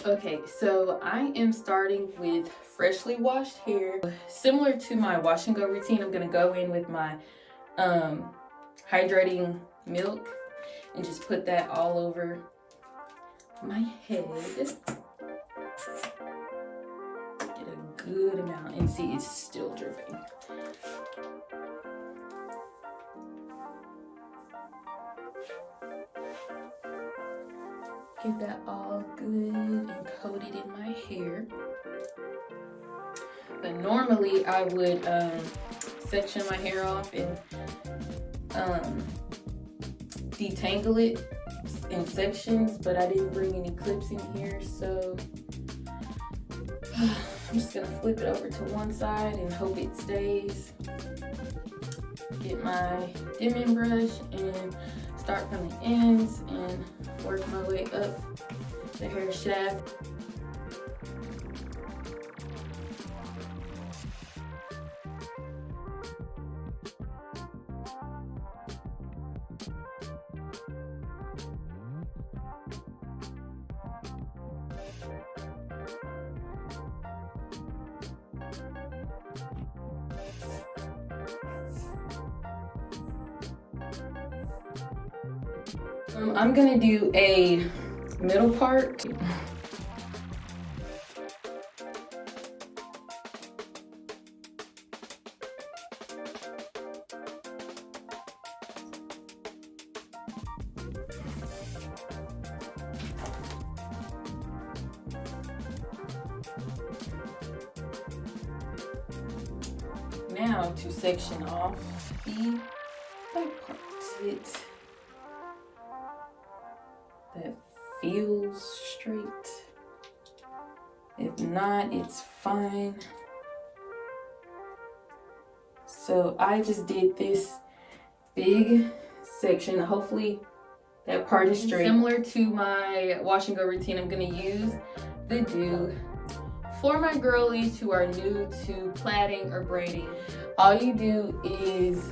Okay, so I am starting with freshly washed hair. Similar to my wash and go routine, I'm gonna go in with my hydrating milk and just put that all over my head. Get a good amount, and see, it's still dripping. Get that all good and coated in my hair. But normally I would section my hair off and detangle it in sections, but I didn't bring any clips in here, so I'm just gonna flip it over to one side and hope it stays. Get my dimming brush and start from the ends and work my way up the hair shaft. I'm gonna do a middle part. Now to section off the back part. That feels straight. If not, it's fine. So I just did this big section. Hopefully that part is straight. Similar to my wash and go routine, I'm gonna use the do. For my girlies who are new to plaiting or braiding, all you do is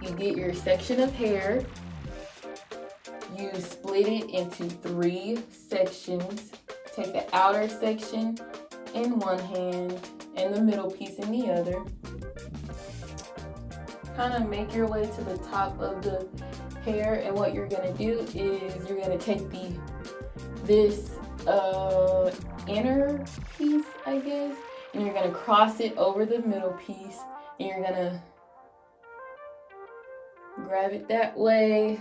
you get your section of hair, you split it into 3 sections, take the outer section in one hand and the middle piece in the other. Kind of make your way to the top of the hair, and what you're gonna do is you're gonna take this inner piece, I guess, and you're gonna cross it over the middle piece, and you're gonna grab it that way,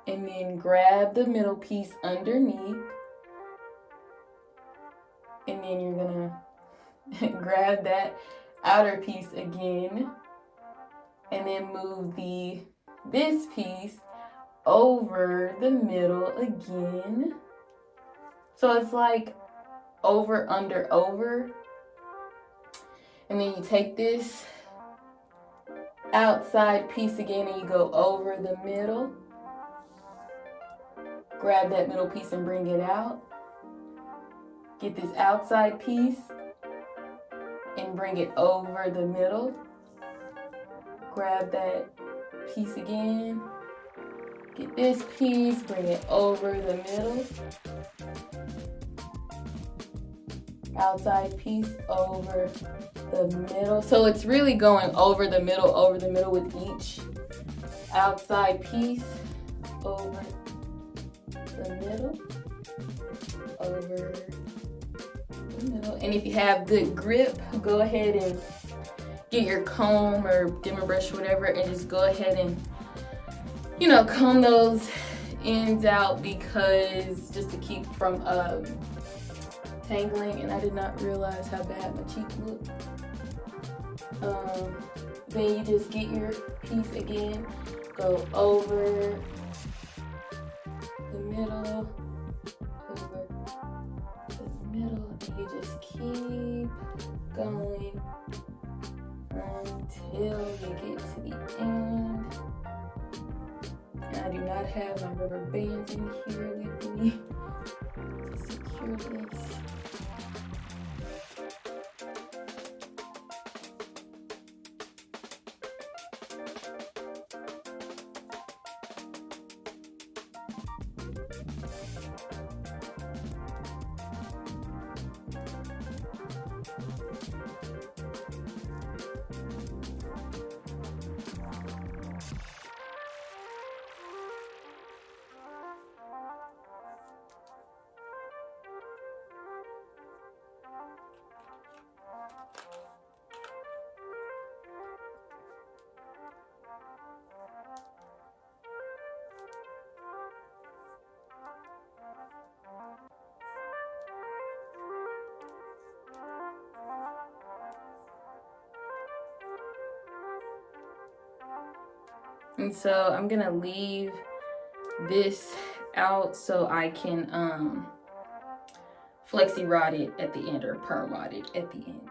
and then grab the middle piece underneath, and then you're gonna grab that outer piece again, and then move this piece over the middle again. So it's like over, under, over. And then you take this outside piece again and you go over the middle. Grab that middle piece and bring it out. Get this outside piece and bring it over the middle. Grab that piece again. Get this piece, bring it over the middle. Outside piece over the middle. So it's really going over the middle with each outside piece. Over the middle. Over the middle. And if you have good grip, go ahead and get your comb or dimmer brush, whatever, and just go ahead and, you know, comb those ends out, because just to keep from tangling. And I did not realize how bad my cheek looked. Then you just get your piece again, go over the middle, over the middle, and you just keep going until you get to the end. And I do not have my rubber bands in here with me to secure this. And so I'm gonna leave this out so I can flexi rod it at the end, or perm rod it at the end.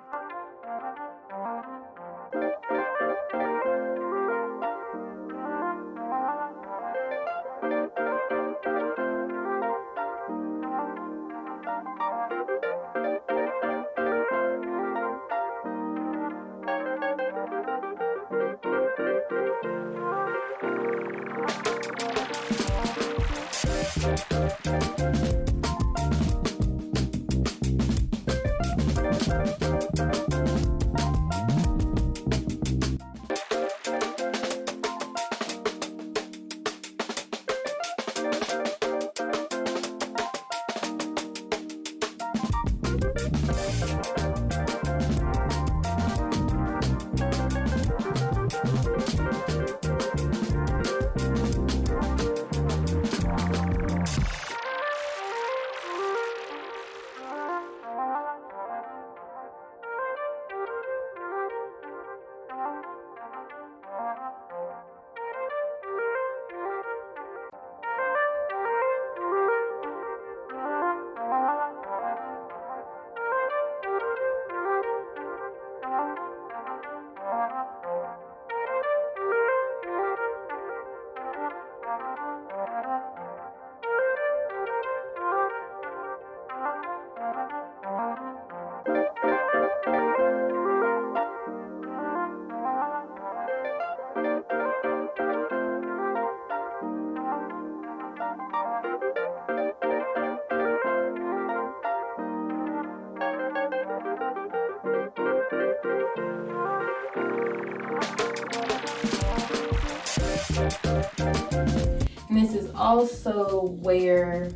And this is also where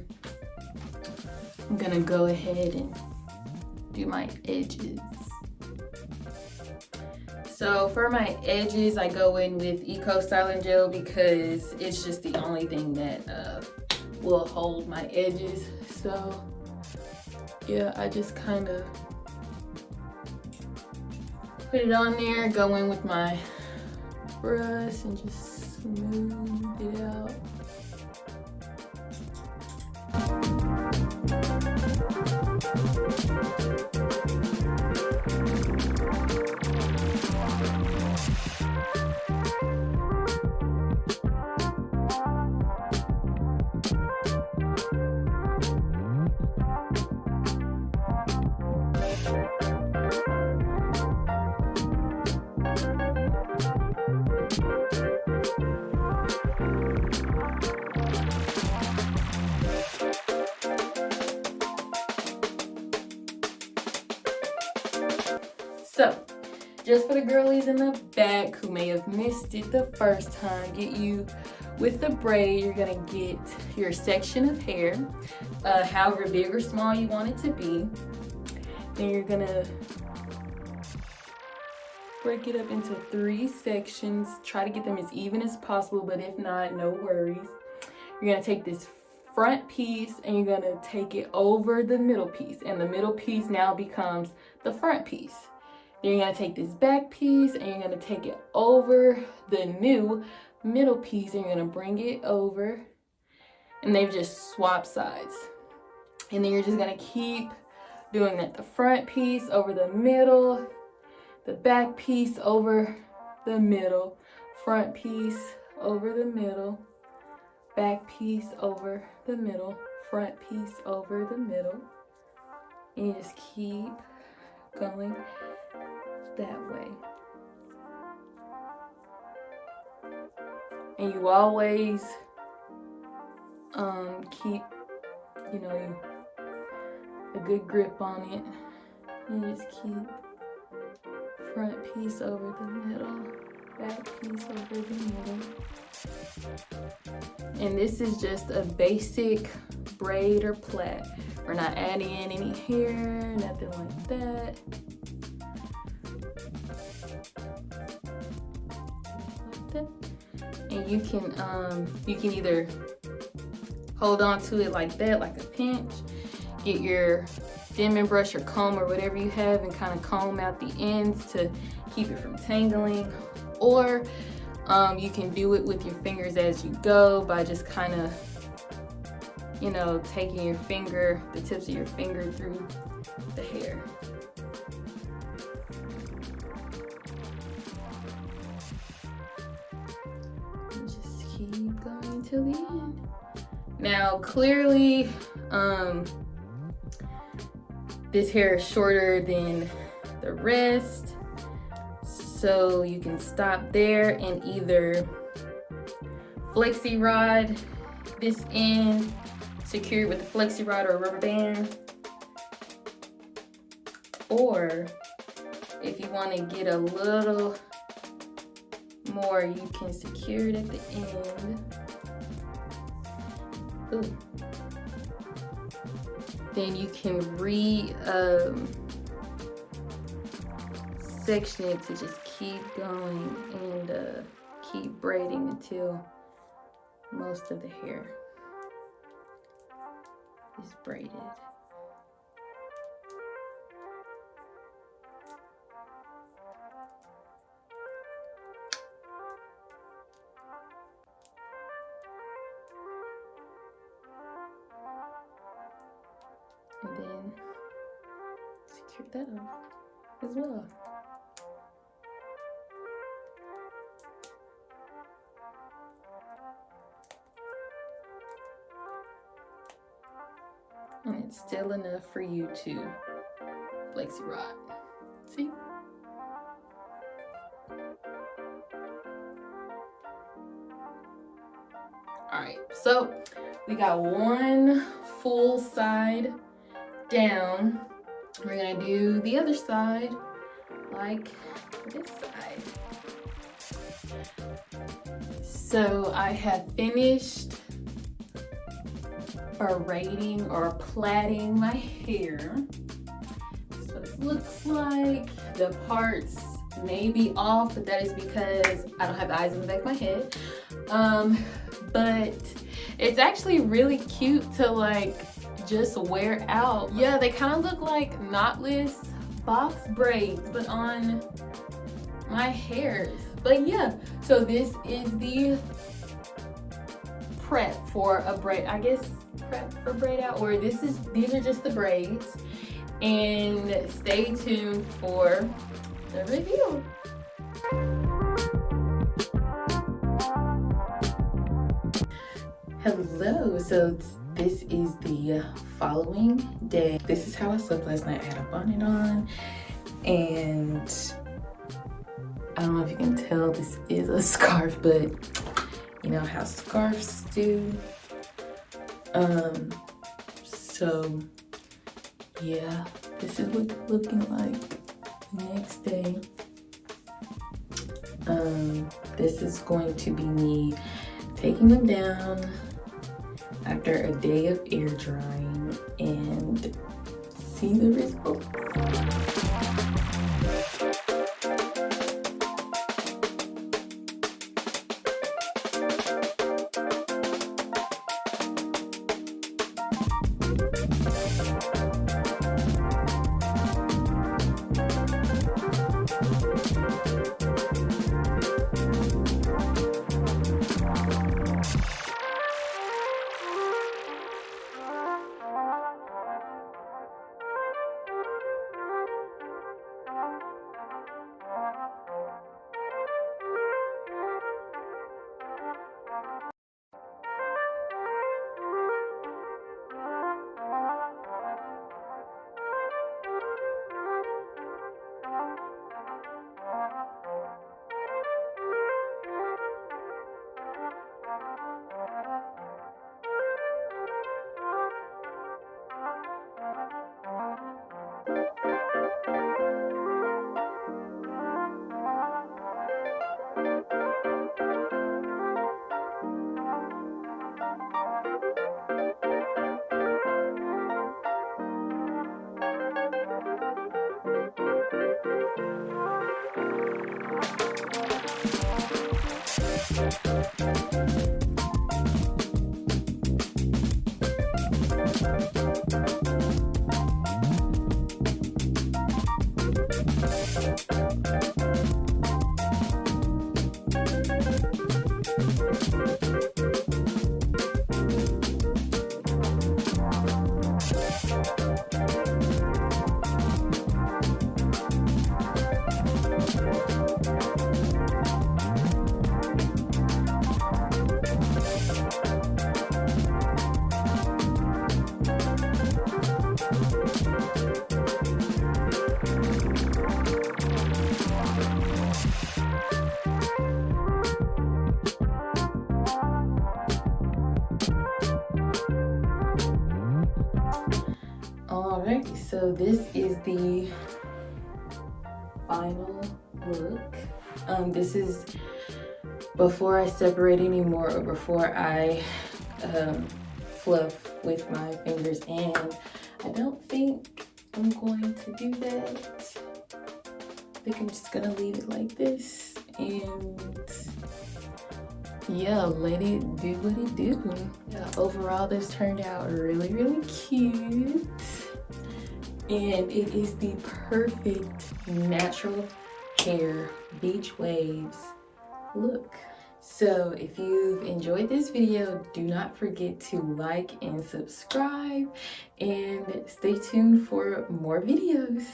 I'm gonna go ahead and do my edges. So for my edges, I go in with Eco Styling Gel because it's just the only thing that will hold my edges. So yeah, I just kind of put it on there, go in with my brush and just smooth it out. So, just for the girlies in the back who may have missed it the first time, get you with the braid. You're gonna get your section of hair, however big or small you want it to be. Then you're gonna break it up into 3 sections. Try to get them as even as possible, but if not, no worries. You're gonna take this front piece and you're gonna take it over the middle piece, and the middle piece now becomes the front piece. Then you're gonna take this back piece and you're gonna take it over the new middle piece and you're gonna bring it over, and they've just swapped sides. And then you're just gonna keep doing that. The front piece over the middle, the back piece over the middle, front piece over the middle, back piece over the middle, front piece over the middle. And you just keep going that way. And you always keep, a good grip on it. And just keep front piece over the middle, back piece over the middle. And this is just a basic braid or plait. We're not adding in any hair, nothing like that. And you can either hold on to it like that, like a pinch, get your dimming brush or comb or whatever you have and kind of comb out the ends to keep it from tangling, or You can do it with your fingers as you go by just kind of, you know, taking your finger, the tips of your finger through the hair. And just keep going till the end. Now, clearly, this hair is shorter than the rest, so you can stop there and either flexi rod this end, secure it with a flexi rod or a rubber band, or if you want to get a little more, you can secure it at the end. Ooh. Then you can section it to just keep going and keep braiding until most of the hair is braided. And then secure that off as well. And it's still enough for you to flexi rod. See? All right, so we got one full side down. We're gonna do the other side like this side. So I have finished braiding or plaiting my hair. This is what it looks like. The parts may be off, but that is because I don't have the eyes in the back of my head. But it's actually really cute to like just wear out. Yeah, they kind of look like knotless box braids, but on my hair. But yeah, so this is the prep for a braid, I guess prep for braid out, or these are just the braids. And stay tuned for the review. Hello, so this is the following day. This is how I slept last night. I had a bonnet on, and I don't know if you can tell this is a scarf, but you know how scarves do. So yeah, this is what it's looking like next day. This is going to be me taking them down after a day of air drying and see the results. So this is the final look. This is before I separate anymore, or before I fluff with my fingers, and I don't think I'm going to do that. I think I'm just gonna leave it like this, and yeah, let it do what it do. Yeah, overall this turned out really, really cute. And it is the perfect natural hair beach waves look. So if you've enjoyed this video, do not forget to like and subscribe, and stay tuned for more videos.